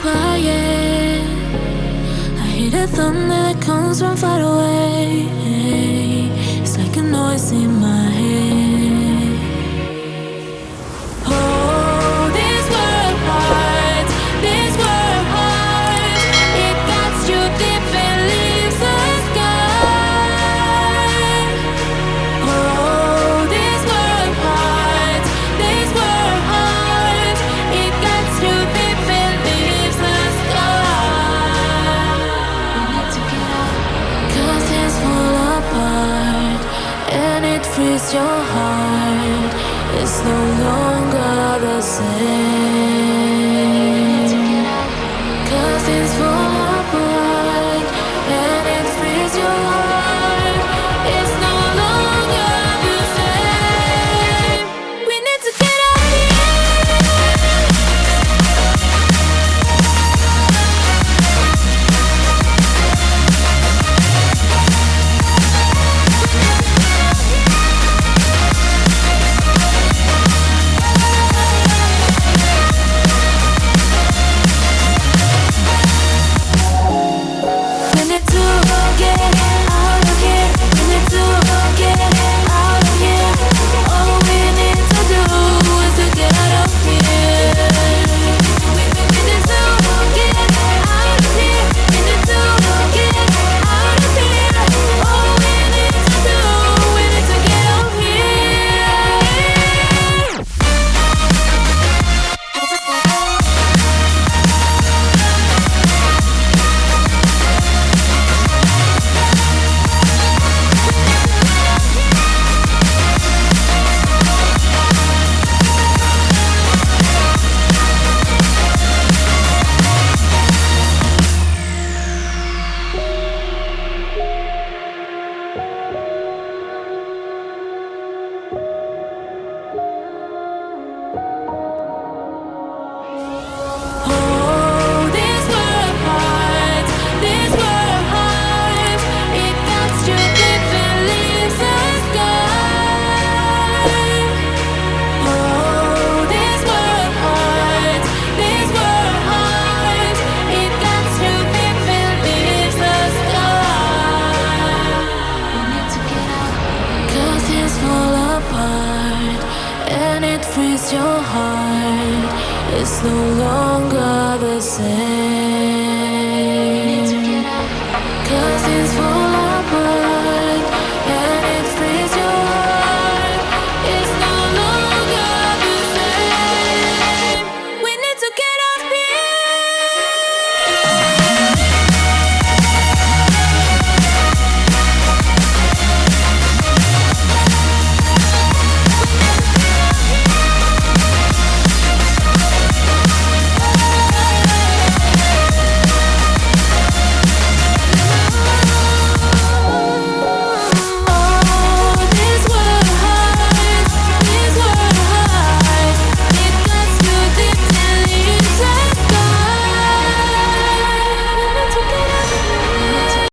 quiet. I hear the thunder that comes from far away. It's like a noise in my head. Oh, this world hurts, this world hurts. It cuts you deep and leaves the sky. Oh, this world hurts, this world hurts. It cuts you deep and leaves the sky. We need to get out, 'cause things fall apart and it frees your heart. It's no longer the same. 'Cause things fall apart and it frees your heart. It's no longer the same. We need to get out of your heart. It's no longer the same.